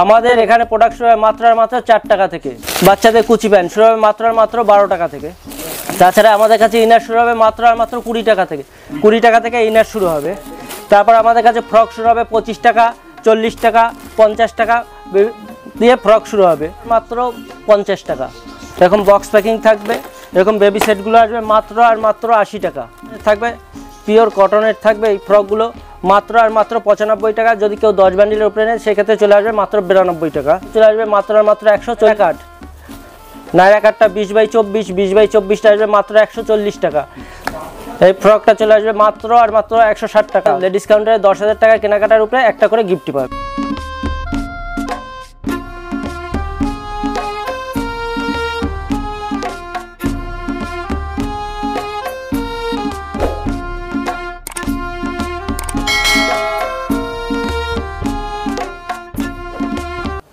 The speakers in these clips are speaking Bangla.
আমাদের এখানে প্রোডাক্ট শুরু হয় মাত্র 4 টাকা থেকে। বাচ্চাদের কুচি প্যান্ট শুরু হবে মাত্র 12 টাকা থেকে। তাছাড়া আমাদের কাছে ইনার শুরু হবে মাত্র 20 টাকা থেকে। 20 টাকা থেকে ইনার শুরু হবে। তারপর আমাদের কাছে ফ্রক শুরু হবে 25 টাকা, 40 টাকা, 50 টাকা দিয়ে ফ্রক শুরু হবে মাত্র 50 টাকা। এরকম বক্স প্যাকিং থাকবে, এরকম বেবি সেটগুলো আসবে মাত্র 80 টাকা থাকবে। পিওর কটনের থাকবে এই ফ্রকগুলো মাত্র 95 টাকা। যদি কেউ 10 বান্ডিলের উপরে নেয় সেক্ষেত্রে চলে আসবে মাত্র 92 টাকা। চলে আসবে মাত্র 140 কাট। নাইরা কাটটা 20x24, 20x24টা আসবে মাত্র 140 টাকা। এই ফ্রকটা চলে আসবে মাত্র 160 টাকা। লেডিস কাউন্টারে 10,000 টাকা কেনাকাটার উপরে একটা করে গিফট পাবে।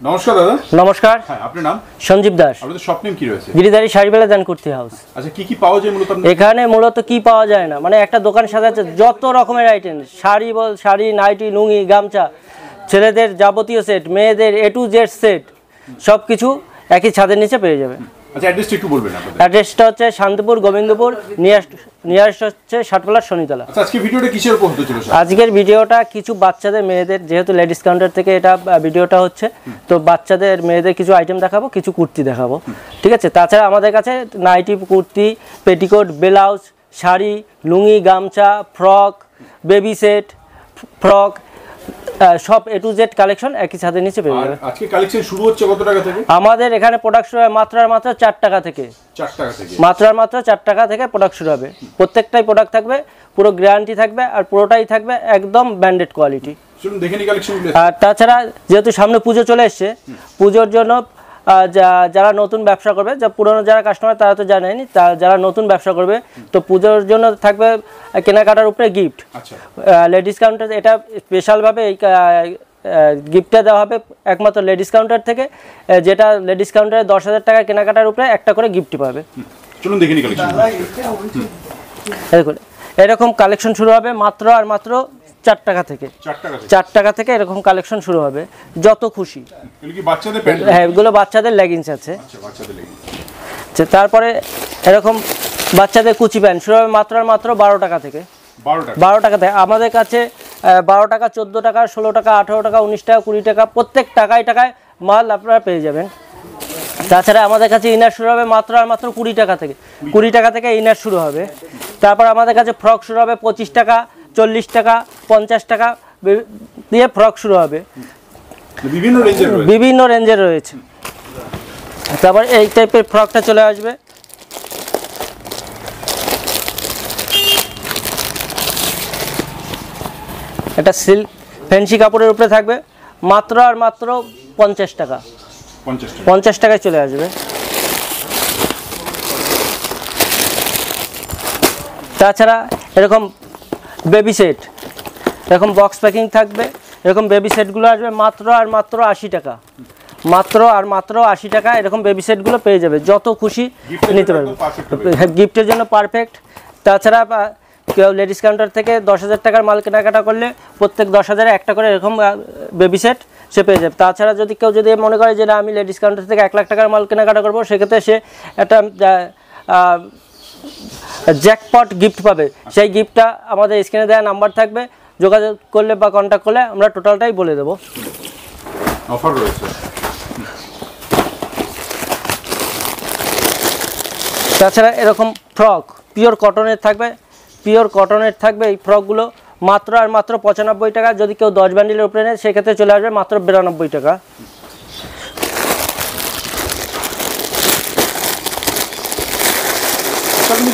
নমস্কার দাদা। নমস্কার। হ্যাঁ, আপনার নাম? সঞ্জীব দাস। আপনাদের শপ নেম কি রয়েছে? গিরিধারী শাড়িবেলা জান কুর্তি হাউস। আচ্ছা, কি পাওয়া যায় মূলত? এখানে মূলত কি পাওয়া যায় না, মানে একটা দোকান সাজাচ্ছে যত রকমের আইটেম, শাড়ি, নাইটি, লুঙ্গি, গামছা, ছেলেদের যাবতীয় সেট, মেয়েদের A to Z সেট, সব কিছু একই ছাদের নিচে পেয়ে যাবে। আচ্ছা, অ্যাড্রেসটা একটু বলবেন আপনাদের? অ্যাড্রেসটা হচ্ছে শান্তিপুর, গোবিন্দপুর, নিয়ারেস্ট হচ্ছে ষাটপালার শনিতলা। আচ্ছা, আজকে ভিডিওটা কিসের উপর হতে চলেছে? আজকের ভিডিওটা কিছু বাচ্চাদের, মেয়েদের, যেহেতু লেডিস কাউন্টার থেকে এটা ভিডিওটা হচ্ছে, তো বাচ্চাদের, মেয়েদের কিছু আইটেম দেখাবো, কিছু কুর্তি দেখাবো, ঠিক আছে। তাছাড়া আমাদের কাছে nighty, kurti, petticoat, blouse, sari, lungi, গামছা, ফ্রক, বেবি সেট, ফ্রক, সব A to Z কালেকশন একই ছাদের নিচে পেয়ে যাবে। আজকে কালেকশন শুরু হচ্ছে কত টাকা থেকে? আমাদের এখানে প্রোডাক্ট শুরু হয় মাত্র 4 টাকা থেকে। 4 টাকা থেকে? মাত্র 4 টাকা থেকে প্রোডাক্ট শুরু হবে। প্রত্যেকটাই প্রোডাক্ট থাকবে, পুরো গ্যারান্টি থাকবে, আর পুরোটাই থাকবে একদম ব্র্যান্ডেড কোয়ালিটি। শুনুন, দেখে নি কালেকশনগুলো। আর তাছাড়া যেহেতু সামনে পুজো চলে এসছে, পুজোর জন্য যারা নতুন ব্যবসা করবে, পুরনো যারা কাস্টমার তারা তো জানেনি, যারা নতুন ব্যবসা করবে, তো পুজোর জন্য থাকবে কেনাকাটার উপরে গিফট। লেডিস কাউন্টার এটা স্পেশালভাবে এই গিফটটা দেওয়া হবে একমাত্র লেডিস কাউন্টার থেকে, যেটা লেডিস কাউন্টারে 10,000 টাকা কেনাকাটার উপরে একটা করে গিফট পাবে। চলুন দেখে নি কালেকশন। দেখুন, এরকম কালেকশন শুরু হবে মাত্র 4 টাকা থেকে। 4 টাকা থেকে এরকম কালেকশন শুরু হবে, যত খুশি। এগুলো কি বাচ্চাদের প্যান্ট? হ্যাঁ, এগুলো বাচ্চাদের লেগিংস আছে। আচ্ছা, বাচ্চাদের লেগিংস। আচ্ছা, তারপরে এরকম বাচ্চাদের কুচি প্যান্ট শুরু হবে মাত্র 12 টাকা থেকে। 12 টাকা থেকে আমাদের কাছে 12 টাকা, 14 টাকা, 16 টাকা, 18 টাকা, 19 টাকা, 20 টাকা, প্রত্যেক টাকায় মাল আপনারা পেয়ে যাবেন। তাছাড়া আমাদের কাছে ইনার শুরু হবে মাত্র 20 টাকা থেকে। 20 টাকা থেকে ইনার শুরু হবে। তারপর আমাদের কাছে ফ্রক শুরু হবে 25 টাকা, 40 টাকা, 50 টাকা দিয়ে ফ্রক শুরু হবে। বিভিন্ন রেঞ্জের রয়েছে। তারপর এই টাইপের ফ্রকটা চলে আসবে। এটা সিল্ক ফ্যান্সি কাপড়ের উপরে থাকবে মাত্র 50 টাকা। 50 টাকায় চলে আসবে। তাছাড়া এরকম বেবি সেট, এরকম বক্স প্যাকিং থাকবে, এরকম বেবি সেটগুলো আসবে মাত্র 80 টাকা। মাত্র 80 টাকা এরকম বেবি সেটগুলো পেয়ে যাবে, যত খুশি নিতে পারবে, গিফটের জন্য পারফেক্ট। তাছাড়া কেউ লেডিস কাউন্টার থেকে 10,000 টাকার মাল কেনাকাটা করলে প্রত্যেক 10,000-এ একটা করে এরকম বেবি সেট সে পেয়ে যাবে। তাছাড়া যদি কেউ মনে করে যে না, আমি লেডিস কাউন্টার থেকে 1 লাখ টাকার মাল কেনাকাটা করবো, সেক্ষেত্রে সে একটা জ্যাকপট গিফট পাবে। সেই গিফটটা আমাদের স্ক্রিনে দেওয়া নাম্বার থাকবে, যোগাযোগ করলে বা কন্ট্যাক্ট করলে আমরা টোটালটাই বলে দেবো। অফার রয়েছে। তাছাড়া এরকম ফ্রক পিওর কটনের থাকবে। এই ফ্রকগুলো মাত্র 95 টাকা। যদি কেউ 10 বান্ডিলের উপরে নেয় সেক্ষেত্রে চলে আসবে মাত্র 92 টাকা।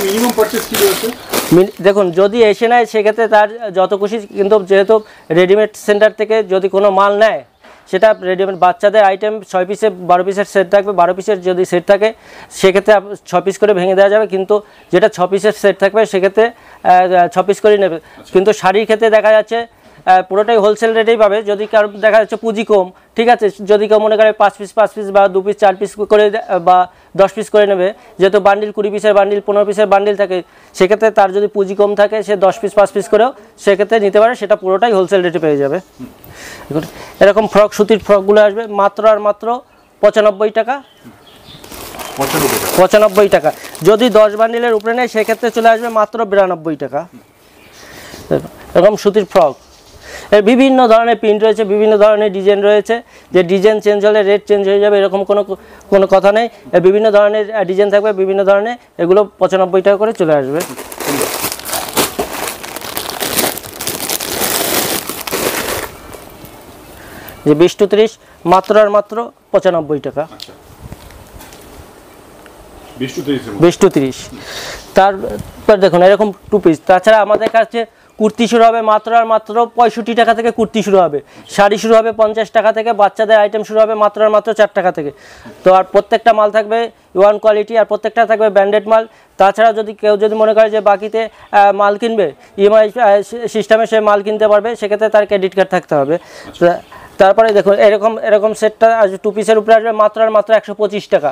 মিনিমাম পারচেজ কি রয়েছে? দেখুন, যদি এসে নেয় সেক্ষেত্রে তার যত খুশি, কিন্তু যেহেতু রেডিমেড সেন্টার থেকে যদি কোনো মাল নেয়, সেটা রেডিমেড বাচ্চাদের আইটেম 6 পিসে 12 পিসের সেট থাকবে। 12 পিসের যদি সেট থাকে সেক্ষেত্রে 6 পিস করে ভেঙে দেওয়া যাবে, কিন্তু যেটা 6 পিসের সেট থাকবে সেক্ষেত্রে 6 পিস করেই নেবে। কিন্তু শাড়ির ক্ষেত্রে দেখা যাচ্ছে পুরোটাই হোলসেল রেটেই পাবে। যদি কারো দেখা যাচ্ছে পুঁজি কম, ঠিক আছে, যদি কেউ মনে করে 5 পিস বা 2 পিস 4 পিস করে বা 10 পিস করে নেবে, যেহেতু বান্ডিল 20 পিসের বান্ডিল 15 পিসের বান্ডিল থাকে, সেক্ষেত্রে তার যদি পুঁজি কম থাকে সে 10 পিস 5 পিস করেও সেক্ষেত্রে নিতে পারে, সেটা পুরোটাই হোলসেল রেটে পেয়ে যাবে। এরকম ফ্রক, সুতির ফ্রকগুলো আসবে মাত্র আর মাত্র 95 টাকা। 95 টাকা। যদি 10 বান্ডিলের উপরে নেয় সেক্ষেত্রে চলে আসবে মাত্র 92 টাকা। এরকম সুতির ফ্রক, এর বিভিন্ন ধরনের প্রিন্ট রয়েছে, বিভিন্ন ধরনের ডিজাইন রয়েছে, যে ডিজাইন চেঞ্জ হলে রেট চেঞ্জ হয়ে যাবে এরকম কোনো কথা নেই। বিভিন্ন ধরনের ডিজাইন থাকবে, বিভিন্ন ধরনের, এগুলো 95 টাকা করে চলে আসবে। যে 20 to 30 মাত্র আর মাত্র 95 টাকা। 20 to 30। তারপর দেখুন এরকম 2 পিস। তাছাড়া আমাদের কাছে কুর্তি শুরু হবে মাত্র আর মাত্র 65 টাকা থেকে কুর্তি শুরু হবে, শাড়ি শুরু হবে 50 টাকা থেকে, বাচ্চাদের আইটেম শুরু হবে মাত্র আর মাত্র 4 টাকা থেকে। তো আর প্রত্যেকটা মাল থাকবে ওয়ান কোয়ালিটি, আর প্রত্যেকটা থাকবে ব্র্যান্ডেড মাল। তাছাড়া যদি কেউ মনে করে যে বাকিতে মাল কিনবে, ইএমআই সিস্টেমে সে মাল কিনতে পারবে, সেক্ষেত্রে তার ক্রেডিট কার্ড থাকতে হবে। তারপরে দেখুন এরকম সেটটা 2 পিসের উপরে আসবে মাত্র আর মাত্র 125 টাকা।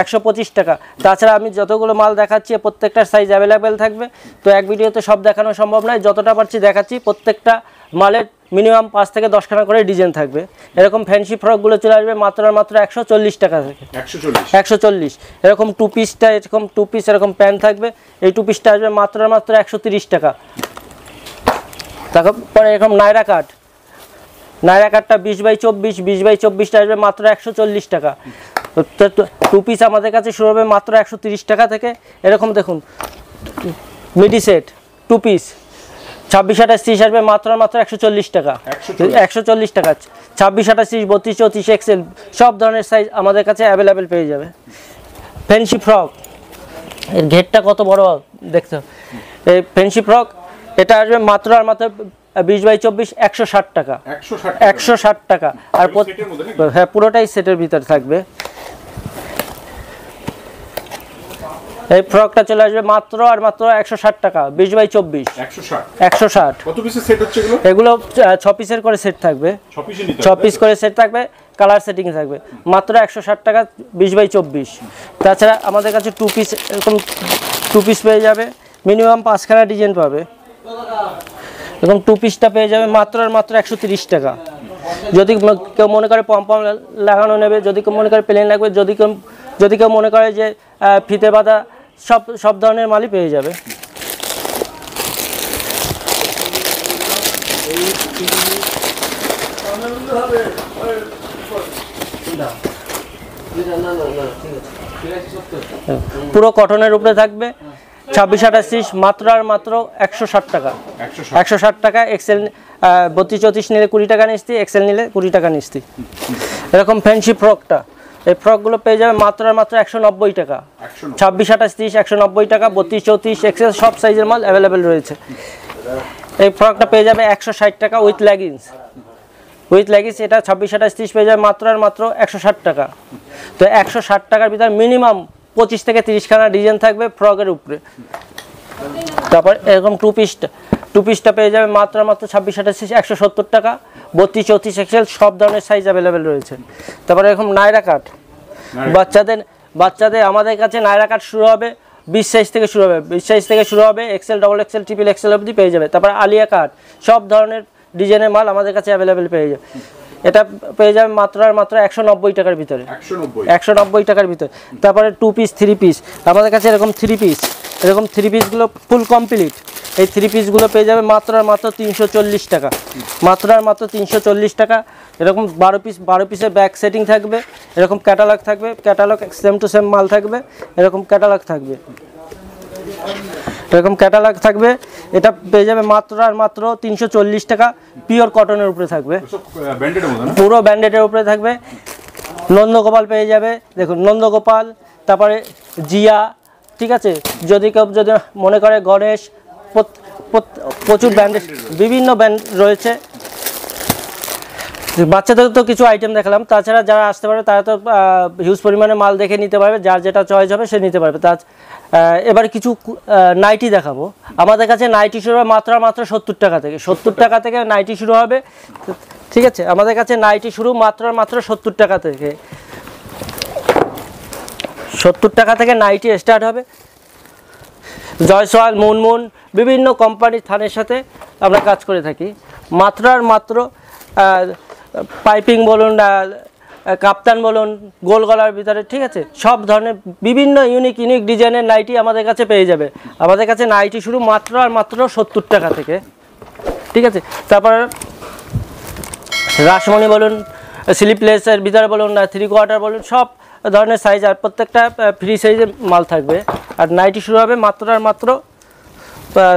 125 টাকা। তাছাড়া আমি যতগুলো মাল দেখাচ্ছি প্রত্যেকটার সাইজ অ্যাভেলেবেল থাকবে, তো এক ভিডিওতে সব দেখানো সম্ভব নয়, যতটা পারছি দেখাচ্ছি। প্রত্যেকটা মালের মিনিমাম 5 থেকে 10 খানা করে ডিজাইন থাকবে। এরকম ফ্যান্সি ফ্রকগুলো চলে আসবে মাত্র আর মাত্র 140 টাকা থেকে। 140। এরকম 2 পিসটা, এরকম 2 পিস এরকম প্যান্ট থাকবে, এই 2 পিসটা আসবে মাত্র আর মাত্র 130 টাকা। তারপরে এরকম নায়রা কাটটা 20x24 আসবে মাত্র 140 টাকা। 2 পিস আমাদের কাছে শুরু হবে মাত্র 130 টাকা থেকে। এরকম দেখুন মিডি সেট 2 পিস 26-28-30 আসবে মাত্র 140 টাকা। 140 টাকা। 26-28-30 32-34 এক্সেল সব ধরনের সাইজ আমাদের কাছে অ্যাভেলেবেল পেয়ে যাবে। ফ্যান্সি ফ্রক, এর ঘেরটা কত বড় দেখতে, এই ফ্যান্সি ফ্রক এটা আসবে মাত্র আর মাত্র 20x24 160 টাকা। 160 টাকা। আর হ্যাঁ, পুরোটাই সেটের ভিতরে থাকবে। এই ফ্রকটা চলে আসবে মাত্র আর মাত্র 160 টাকা। 20x24 160। কত পিসের সেট হচ্ছে এগুলো? এগুলো 6 পিসের করে সেট থাকবে, 6 পিস করে সেট থাকবে, কালার সেটিং থাকবে, মাত্র 160 টাকা 20x24। তাছাড়া আমাদের কাছে 2 পিস এরকম 2 পিস পেয়ে যাবে, মিনিমাম 5 খানা ডিজাইন পাবে। এবং 2 পিসটা পেয়ে যাবে মাত্র আর মাত্র 130 টাকা। যদি কেউ মনে করে পম লাগানো নেবে, যদি কেউ মনে করে প্লেন লাগবে, যদি কেউ মনে করে যে ফিতে বাঁধা, সব ধরনের মালই পেয়ে যাবে। পুরো কটনের উপরে থাকবে, 26-28-30 মাত্র আর মাত্র 160 টাকা। 160 টাকা। এক্সেল 32-34 নিলে 20 টাকা নিস্তি, এক্সেল নিলে 20 টাকা নিস্তি। এরকম ফ্যান্সি ফ্রকটা, এই ফ্রকগুলো পেয়ে যাবে মাত্র আর মাত্র 190 টাকা। 26-28-30 190 টাকা। 32-34 এক্সেল সব সাইজের মাল অ্যাভেলেবেল রয়েছে। এই ফ্রকটা পেয়ে যাবে 160 টাকা উইথ লেগিংস। এটা 26-28-30 পেয়ে যাবে মাত্র আর মাত্র 160 টাকা। তো 160 টাকার ভিতরে মিনিমাম 25 থেকে 30 খানা ডিজাইন থাকবে ফ্রকের উপরে। তারপর এরকম 2 পিসটা পেয়ে যাবে মাত্র মাত্র 26-28-30 170 টাকা। 32-34 এক্সেল সব ধরনের সাইজ অ্যাভেলেবেল রয়েছে। তারপরে এরকম নায়রা কাট, বাচ্চাদের আমাদের কাছে নায়রা কাট শুরু হবে 20 সাইজ থেকে শুরু হবে, 20 সাইজ থেকে শুরু হবে, XL, double XL, triple XL অবধি পেয়ে যাবে। তারপর আলিয়া কাট, সব ধরনের ডিজাইনের মাল আমাদের কাছে অ্যাভেলেবেল পেয়ে যাবে। এটা পেয়ে যাবে মাত্র আর মাত্র 190 টাকার ভিতরে। 190 টাকার ভিতরে। তারপরে 2 পিস 3 পিস আমাদের কাছে এরকম 3 পিস, এরকম 3 পিসগুলো ফুল কমপ্লিট। এই 3 পিসগুলো পেয়ে যাবে মাত্র আর মাত্র 340 টাকা। মাত্র আর মাত্র 340 টাকা। এরকম 12 পিসের ব্যাক সেটিং থাকবে, এরকম ক্যাটালগ থাকবে, ক্যাটালগ সেম টু সেম মাল থাকবে, এরকম ক্যাটালগ থাকবে, এটা পেয়ে যাবে মাত্র আর মাত্র 340 টাকা। পিওর কটনের উপরে থাকবে, পুরো ব্যান্ডেডের উপরে থাকবে। নন্দগোপাল পেয়ে যাবে, দেখুন নন্দগোপাল, তারপরে জিয়া, ঠিক আছে। যদি মনে করে গণেশ, প্রচুর ব্র্যান্ডেড বিভিন্ন ব্র্যান্ড রয়েছে। বাচ্চাদের তো কিছু আইটেম দেখালাম, তাছাড়া যারা আসতে পারবে তারা তো হিউজ পরিমাণে মাল দেখে নিতে পারবে, যার যেটা চয়েস হবে সে নিতে পারবে। এবার কিছু নাইটি দেখাবো। আমাদের কাছে নাইটি শুরু হবে মাত্র 70 টাকা থেকে। 70 টাকা থেকে নাইটি শুরু হবে, ঠিক আছে? আমাদের কাছে নাইটি শুরু মাত্র 70 টাকা থেকে। 70 টাকা থেকে নাইটি স্টার্ট হবে। জয়সওয়াল, মুনমুন বিভিন্ন কোম্পানির থানের সাথে আমরা কাজ করে থাকি। মাত্র পাইপিং বলুন, কাপ্তান বলুন, গোল গলার ভিতরে, ঠিক আছে? সব ধরনের বিভিন্ন ইউনিক ডিজাইনের নাইটি আমাদের কাছে পেয়ে যাবে। আমাদের কাছে নাইটি শুরু মাত্র 70 টাকা থেকে, ঠিক আছে? তারপর রাসমণি বলুন, স্লিপলেসের ভিতরে বলুন, 3/4 বলুন, সব ধরনের সাইজ, আর প্রত্যেকটা ফ্রি সাইজের মাল থাকবে। আর নাইটি শুরু হবে মাত্র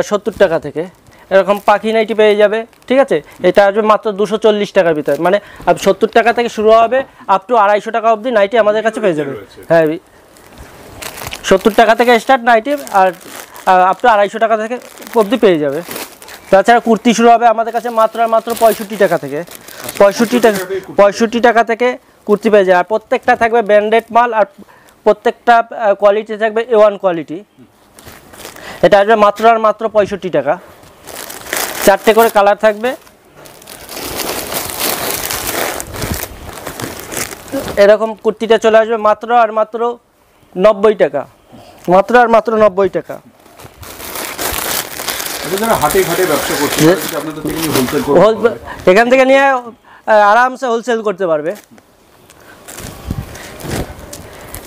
70 টাকা থেকে। এরকম পাখি নাইটি পেয়ে যাবে, ঠিক আছে? এটা আসবে মাত্র 240 টাকার ভিতরে, মানে 70 টাকা থেকে শুরু হবে আপ টু 250 টাকা অবধি নাইটি আমাদের কাছে পেয়ে যাবে। হ্যাঁ, 70 টাকা থেকে স্টার্ট নাইটি, আর আপ টু 250 টাকা থেকে অবধি পেয়ে যাবে। তাছাড়া কুর্তি শুরু হবে আমাদের কাছে মাত্র 65 টাকা থেকে। 65 টাকা থেকে কুর্তি পেয়ে যায়। আর প্রত্যেকটা থাকবে ব্র্যান্ডেড মাল, আর প্রত্যেকটা কোয়ালিটি থাকবে A1 কোয়ালিটি। এটা আসবে মাত্র 65 টাকা। 4টে করে কালার থাকবে। এরকম কুর্তিটা চলে আসবে মাত্র 90 টাকা। মাত্র 90 টাকা। এখান থেকে নিয়ে আরামসে হোলসেল করতে পারবে।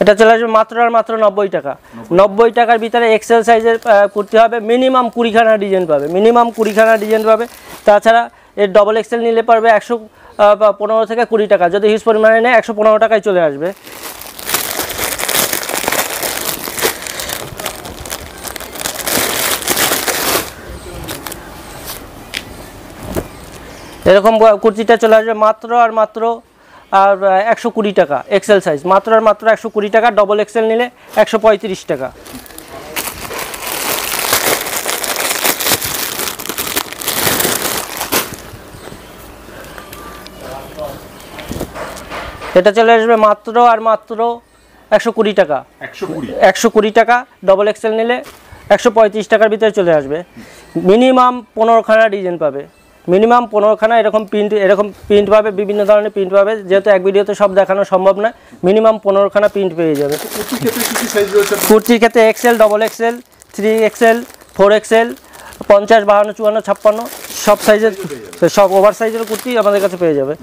এটা চলে আসবে মাত্র 90 টাকা। 90 টাকার ভিতরে এক্সেল সাইজের কুর্তি হবে, মিনিমাম 20খানা ডিজাইন পাবে। তাছাড়া এর ডবল এক্সেল নিলে পারবে 115 থেকে 20 টাকা। যদি হিউজ পরিমাণে নেয় 115 টাকায় চলে আসবে। এরকম কুর্তিটা চলে আসবে মাত্র 120 টাকা। এক্সেল সাইজ মাত্র 120 টাকা। ডবল এক্সেল নিলে 135 টাকা। এটা চলে আসবে মাত্র 120 টাকা। 120 টাকা। ডবল এক্সেল নিলে 135 টাকার ভিতরে চলে আসবে। মিনিমাম 15খানা ডিজাইন পাবে। মিনিমাম 15খানা এরকম প্রিন্ট পাবে। বিভিন্ন ধরনের প্রিন্ট পাবে, যেহেতু এক ভিডিওতে সব দেখানো সম্ভব না। মিনিমাম 15খানা প্রিন্ট পেয়ে যাবে। কুর্তির ক্ষেত্রে Excel, double Excel, 3XL, 4XL, 50, 52, 54, 56 সব সাইজের, সব ওভার সাইজের কুর্তি আমাদের কাছে পেয়ে যাবে।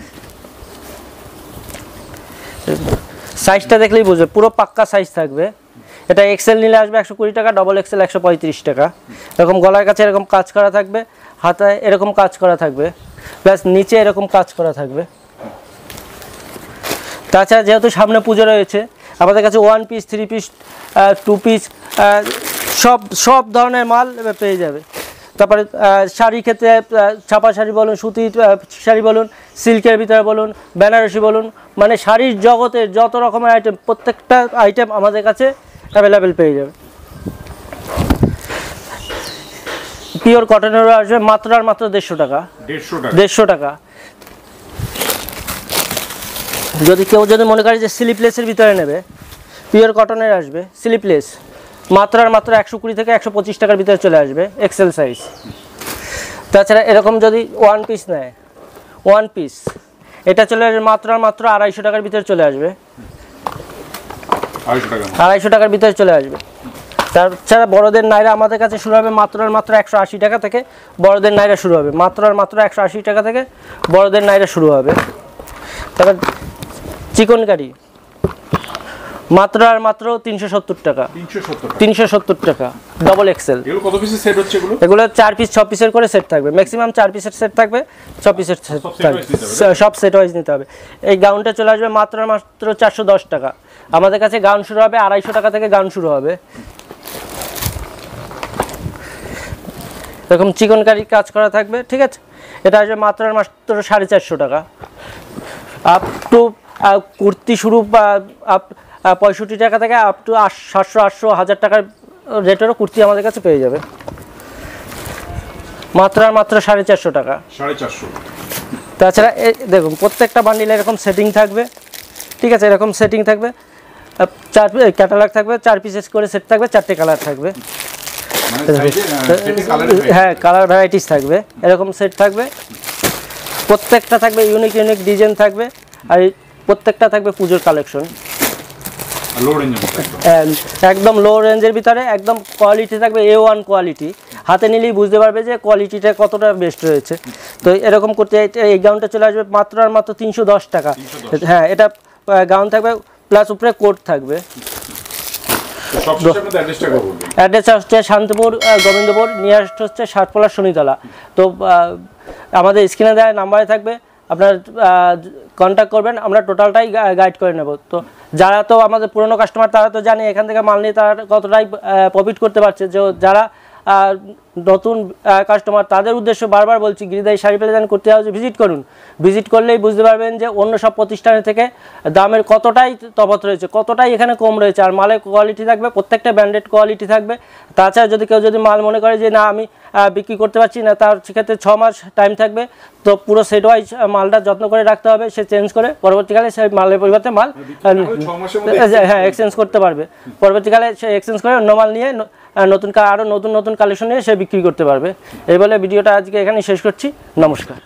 সাইজটা দেখলেই বুঝবে, পুরো পাক্কা সাইজ থাকবে। এটা এক্সেল নিলে আসবে 120 টাকা। ডবল এক্সেল 135 টাকা। এরকম গলার কাছে এরকম কাজ করা থাকবে, হাতায় এরকম কাজ করা থাকবে, প্লাস নিচে এরকম কাজ করা থাকবে। তাছাড়া যেহেতু সামনে পুজো রয়েছে, আমাদের কাছে 1 পিস, 3 পিস, 2 পিস সব ধরনের মাল পেয়ে যাবে। তারপরে শাড়ির ক্ষেত্রে ছাপা শাড়ি বলুন, সুতির শাড়ি বলুন, সিল্কের ভিতরে বলুন, বেনারসি বলুন, মানে শাড়ির জগতের যত রকমের আইটেম, প্রত্যেকটা আইটেম আমাদের কাছে অ্যাভেলেবেল পেয়ে যাবে। পিওর কটনেরও আসবে মাত্র 150 টাকা। 150 টাকা। যদি মনে করে যে স্লিপলেসের ভিতরে নেবে, পিওর কটনের আসবে স্লিপলেস মাত্র 120 থেকে 125 টাকার ভিতরে চলে আসবে, এক্সেল সাইজ। তাছাড়া এরকম যদি 1 পিস নেয়, 1 পিস, এটা চলে আসবে মাত্র 250 টাকার ভিতরে চলে আসবে। 250 টাকার ভিতরে চলে আসবে। তাছাড়া বড়দের নাইরা আমাদের কাছে শুরু হবে মাত্র 180 টাকা থেকে। বড়দের নাইরা শুরু হবে মাত্র 180 টাকা থেকে। বড়দের নাইরা শুরু হবে। তারপর চিকনকারি মাত্র 370 টাকা। 370 টাকা। Double XL. এগুলো 4 পিস 6 পিসের করে সেট থাকবে। ম্যাক্সিমাম 4 পিসের সেট থাকবে, 6 পিসের সেট থাকবে। সব সেট ওয়াইজ নিতে হবে। এই গাউনটা চলে আসবে মাত্র 410 টাকা। আমাদের কাছে গাউন শুরু হবে 250 টাকা থেকে। গাউন শুরু হবে। এরকম চিকনকারি কাজ করা থাকবে, ঠিক আছে? এটা আসবে মাত্র 450 টাকা। আপ টু কুর্তি শুরু 65 টাকা থেকে আপ টু 700, 800, 1000 টাকার রেটেরও কুর্তি আমাদের কাছে পেয়ে যাবে। মাত্র 450 টাকা। 450। তাছাড়া দেখুন প্রত্যেকটা বান্ডিলে এরকম সেটিং থাকবে, ঠিক আছে, এরকম সেটিং থাকবে, 4 ক্যাটালগ থাকবে, 4 পিসেস করে সেট থাকবে, 4টে কালার থাকবে, মানে সেটে কালার হ্যাঁ কালার ভ্যারাইটিস থাকবে, এরকম সেট থাকবে, প্রত্যেকটা থাকবে ইউনিক ইউনিক ডিজাইন থাকবে, আর প্রত্যেকটা থাকবে পুজোর কালেকশন, লো রেঞ্জের মধ্যে একদম। একদম লো রেঞ্জের ভিতরে, একদম কোয়ালিটি থাকবে A1 কোয়ালিটি, হাতে নিলেই বুঝতে পারবে যে কোয়ালিটিটা কতটা বেস্ট রয়েছে। তো এরকম করতে এই গাউনটা চলে আসবে মাত্র আর মাত্র 310 টাকা। হ্যাঁ, এটা গাউন থাকবে প্লাস উপরে কোট থাকবে। তো সবশেষে আপনাদের অ্যাড্রেসটা বলবেন। অ্যাড্রেস হচ্ছে শান্তিপুর গোবিন্দপুর, নিয়ারেস্ট হচ্ছে ষাটপলা শনিতলা। তো আমাদের স্ক্রিনে দেওয়া নাম্বারে থাকবে, আপনার কন্ট্যাক্ট করবেন, আমরা টোটালটাই গাইড করে নেব। তো যারা তো আমাদের পুরনো কাস্টমার তারা তো জানে এখান থেকে মাল নিয়ে তারা কতটাই প্রফিট করতে পারছে। যে যারা নতুন কাস্টমার তাদের উদ্দেশ্য বারবার বলছি, গিরিদাই শাড়ি প্যালেস করতে হবে, ভিজিট করুন। ভিজিট করলেই বুঝতে পারবেন যে অন্য সব প্রতিষ্ঠানের থেকে দামের কতটাই তফাৎ রয়েছে, কতটাই এখানে কম রয়েছে। আর মালের কোয়ালিটি থাকবে, প্রত্যেকটা ব্র্যান্ডেড কোয়ালিটি থাকবে। তাছাড়া যদি কেউ যদি মাল মনে করে যে না আমি বিক্রি করতে পারছি না, তার সেক্ষেত্রে 6 মাস টাইম থাকবে। তো পুরো সেট ওয়াইজ মালটা যত্ন করে রাখতে হবে, সে চেঞ্জ করে পরবর্তীকালে সেই মালের পরিবর্তে মাল হ্যাঁ এক্সচেঞ্জ করতে পারবে। পরবর্তীকালে সে এক্সচেঞ্জ করে অন্য মাল নিয়ে নতুন আরও নতুন নতুন কালেকশন নিয়ে সে বিক্রি করতে পারবে। এই বলে ভিডিওটা আজকে এখানেই শেষ করছি। নমস্কার।